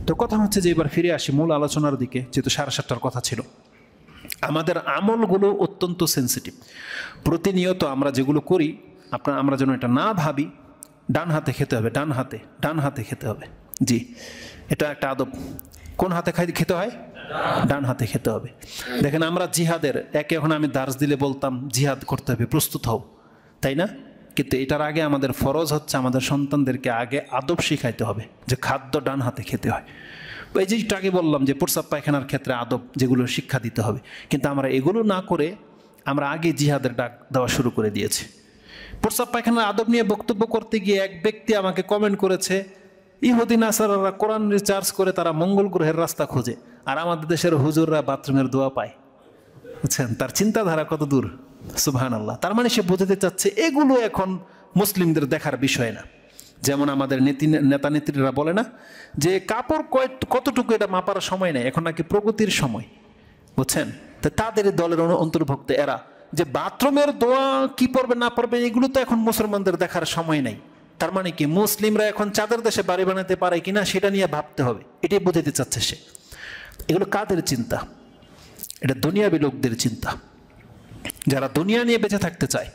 তো কথা হচ্ছে যে এবার ফিরে আসি মূল আলোচনার দিকে, যেহেতু 7:30টার কথা ছিল। আমাদের আমলগুলো অত্যন্ত সেন্সিটিভ। প্রতিনিয়ত আমরা যেগুলো করি আমরা যেন এটা না ভাবি ডান হাতে খেতে হবে, ডান হাতে খেতে হবে। জি, এটা একটা আদব। কোন হাতে খেতে হয়? ডান হাতে খেতে হবে। দেখেন আমরা জিহাদের এখন আমি দার্স দিলে বলতাম জিহাদ করতে হবে, প্রস্তুত হও, তাই না? কিন্তু এটার আগে আমাদের ফরজ হচ্ছে আমাদের সন্তানদেরকে আগে আদব শিখাইতে হবে যে খাদ্য ডান হাতে খেতে হয়। এই যে একটু আগে বললাম যে প্রস্রাব পায়খানার ক্ষেত্রে আদব, যেগুলো শিক্ষা দিতে হবে, কিন্তু আমরা এগুলো না করে আমরা আগে জিহাদের ডাক দেওয়া শুরু করে দিয়েছি। প্রস্রাব পায়খানার আদব নিয়ে বক্তব্য করতে গিয়ে এক ব্যক্তি আমাকে কমেন্ট করেছে, ইহুদি নাসারারা কোরআন রিচার্জ করে তারা মঙ্গল গ্রহের রাস্তা খোঁজে, আর আমাদের দেশের হুজুররা বাথরুমের দোয়া পায়। বুঝছেন তার চিন্তাধারা কত দূর! সুবহানাল্লাহ। তার মানে সে বোঝাতে চাচ্ছে এগুলো এখন মুসলিমদের দেখার বিষয় না। যেমন আমাদের নেতা নেত্রীরা বলে না যে কাপড় কতটুকু এটা মাপার সময় নেই, এখন নাকি প্রগতির সময়। বুঝছেন? তো তাদের দলের অন্তর্ভুক্ত এরা যে বাথরুমের দোয়া কি পড়বে না পড়বে এগুলো তো এখন মুসলমানদের দেখার সময় নেই। তার মানে কি মুসলিমরা এখন চাঁদের দেশে বাড়ি বানাতে পারে কিনা সেটা নিয়ে ভাবতে হবে, এটাই বোঝাতে চাচ্ছে সে। এগুলো কাদের চিন্তা? এটা দুনিয়াবী লোকদের চিন্তা, যারা দুনিয়া নিয়ে বেঁচে থাকতে চায়,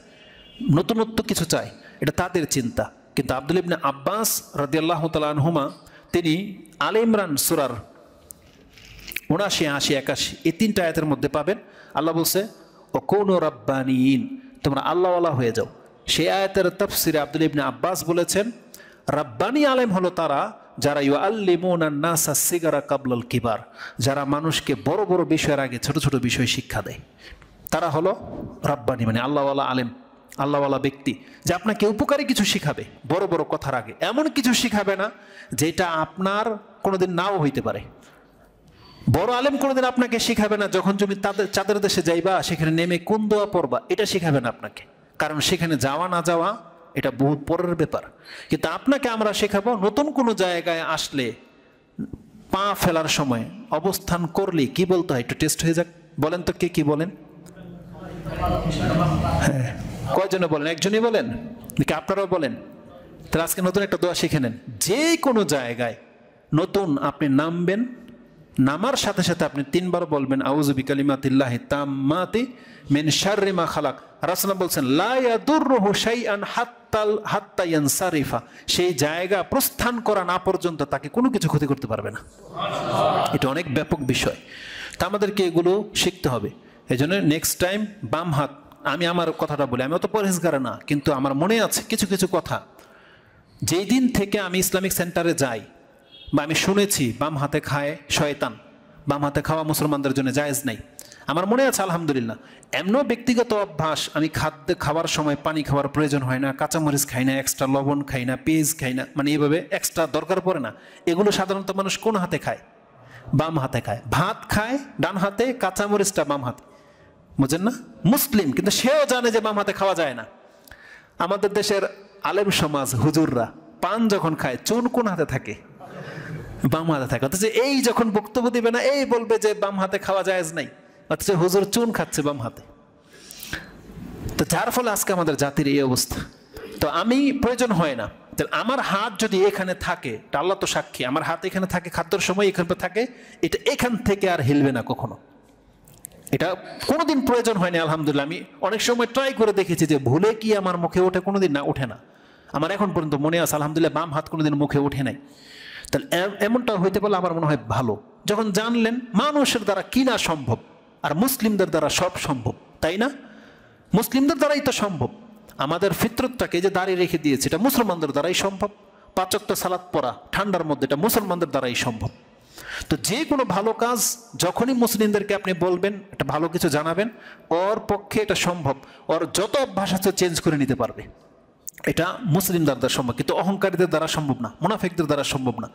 নতুনত্ব কিছু চায়, এটা তাদের চিন্তা। কিন্তু আব্দুল ইবনে আব্বাস রাদিয়াল্লাহু তাআলা আনহুমা তিনি আলে ইমরান সূরার 79, 80, 81 এই 3টা আয়াতের মধ্যে পাবেন আল্লাহ বলছে ওয়াকুনু রাব্বানিয়িন, তোমরা আল্লাহওয়ালা হয়ে যাও। সেই আয়াতের তাফসিরে আব্দুল ইবনে আব্বাস বলেছেন রাব্বানি আলেম হলো তারা যারা ইউআল্লিমুনান নাসা সিগারা কাবলাল কিবার, যারা মানুষকে বড় বড় বিষয়ের আগে ছোট ছোট বিষয় শিক্ষা দেয়, তারা হলো রাব্বানি, মানে আল্লাহওয়ালা আলেম, আল্লাহওয়ালা ব্যক্তি, যে আপনাকে উপকারী কিছু শিখাবে বড় বড় কথার আগে। এমন কিছু শিখাবে না যেটা আপনার কোনোদিন নাও হইতে পারে। বড় আলেম কোনোদিন আপনাকে শিখাবে না যখন তুমি চাঁদের দেশে যাইবা সেখানে নেমে কোন দোয়া পড়বা, এটা শিখাবে না আপনাকে, কারণ সেখানে যাওয়া না যাওয়া এটা বহুত পরের ব্যাপার। কিন্তু আপনাকে আমরা শেখাবো নতুন কোনো জায়গায় আসলে পা ফেলার সময় অবস্থান করলে কি বলতে হয়, একটু টেস্ট হয়ে যাক। বলেন তো কে কি বলেন? হ্যাঁ, কয়জনে বলেন? একজনই বলেন নাকি আপনারাও বলেন? তাহলে আজকে নতুন একটা দোয়া শিখে নেন। যে কোনো জায়গায় নতুন আপনি নামবেন, নামার সাথে সাথে আপনি 3 বার বলবেন আউযু বিকালিমাতিল্লাহি তাম্মাতি মিন শাররি মা খালাক। রাসূলুল্লাহ বলছেন লা ইয়াদুররুহু শাইআন হাত্তা ইয়ানসারিফা, সেই জায়গা প্রস্থান করা না পর্যন্ত তাকে কোনো কিছু ক্ষতি করতে পারবে না। এটা অনেক ব্যাপক বিষয়, তা আমাদেরকে এগুলো শিখতে হবে। এই জন্য নেক্সট টাইম বাম হাত, আমি আমার কথাটা বলি, আমি অত পরহেজগার না, কিন্তু আমার মনে আছে কিছু কিছু কথা। যেই দিন থেকে আমি ইসলামিক সেন্টারে যাই বা আমি শুনেছি বাম হাতে খায় শয়তান, বাম হাতে খাওয়া মুসলমানদের জন্য জায়েজ নাই, আমার মনে আছে আলহামদুলিল্লাহ। এমনও ব্যক্তিগত অভ্যাস, আমি খাদ্য খাওয়ার সময় পানি খাওয়ার প্রয়োজন হয় না, কাঁচামরিচ খাই না, এক্সট্রা লবণ খাই না, পেঁয়াজ খাই না, মানে এইভাবে এক্সট্রা দরকার পড়ে না। এগুলো সাধারণত মানুষ কোন হাতে খায়? বাম হাতে খায়। ভাত খায় ডান হাতে, কাঁচামরিচটা বাম হাতে, বুঝেন না? মুসলিম, কিন্তু সেও জানে যে বাম হাতে খাওয়া যায় না। আমাদের দেশের আলেম সমাজ হুজুররা পান যখন খায় চুন কোন হাতে থাকে? বাম হাতে থাকে। অথচ এই যখন বক্তব্য দিবে না এই বলবে যে বাম হাতে খাওয়া জায়েজ নাই, অথচ হুজুর চুন খাচ্ছে বাম হাতে। তো যার ফলে আজকে আমাদের জাতির এই অবস্থা। তো আমি প্রয়োজন হয় না, আমার হাত যদি এখানে থাকে, আল্লাহ তো সাক্ষী, আমার হাত এখানে থাকে, খাদ্যের সময় এখানে থাকে, এটা এখান থেকে আর হিলবে না কখনো। এটা কোনোদিন প্রয়োজন হয়নি আলহামদুলিল্লাহ। আমি অনেক সময় ট্রাই করে দেখেছি যে ভুলে কি আমার মুখে ওঠে, কোনোদিন না ওঠে না। আমার এখন পর্যন্ত মনে আছে আলহামদুলিল্লাহ বাম হাত কোনোদিন মুখে ওঠে নাই। তাহলে এমনটা হইতে পারলে আমার মনে হয় ভালো, যখন জানলেন মানুষের দ্বারা কি না সম্ভব, আর মুসলিমদের দ্বারা সব সম্ভব, তাই না? মুসলিমদের দ্বারাই তো সম্ভব। আমাদের ফিতরতটাকে যে দাঁড়িয়ে রেখে দিয়েছে এটা মুসলমানদের দ্বারাই সম্ভব। 5 ওয়াক্ত সালাত পড়া ঠান্ডার মধ্যে এটা মুসলমানদের দ্বারাই সম্ভব। তো যে কোনো ভালো কাজ যখনই মুসলিমদেরকে আপনি বলবেন, একটা ভালো কিছু জানাবেন, ওর পক্ষে এটা সম্ভব। ওর যত অভ্যাস আছে চেঞ্জ করে নিতে পারবে, এটা মুসলিমদের দ্বারা সম্ভব, কিন্তু অহংকারীদের দ্বারা সম্ভব না, মুনাফিকদের দ্বারা সম্ভব না।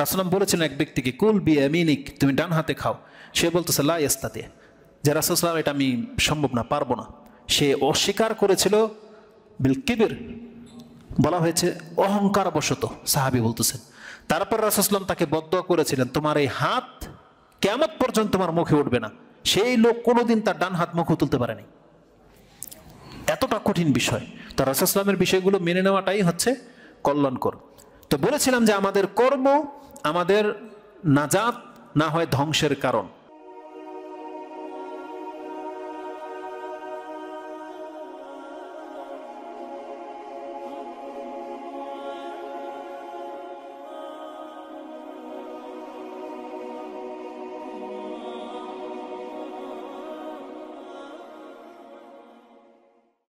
রাসূলুল্লাহ বলেছেন এক ব্যক্তিকে কুল বিয়ামিনিক, তুমি ডান হাতে খাও। সে বলতেছে লা ইস্তাতি, যে রাসূলুল্লাহ এটা আমি সম্ভব না, পারবো না। সে অস্বীকার করেছিল বিল কিবির, বলা হয়েছে অহংকার বশত, সাহাবী বলতেছেন। তারপর রাসূলুল্লাহ তাকে বদদুয়া করেছিলেন তোমার এই হাত কিয়ামত পর্যন্ত তোমার মুখে উঠবে না। সেই লোক কোনোদিন তার ডান হাত মুখে তুলতে পারেনি। এতটা কঠিন বিষয়। তো রাসূলুল্লাহের বিষয়গুলো মেনে নেওয়াটাই হচ্ছে কল্যাণকর। তো বলেছিলাম যে আমাদের কর্ম, আমাদের নাজাত, না হয় ধ্বংসের কারণ।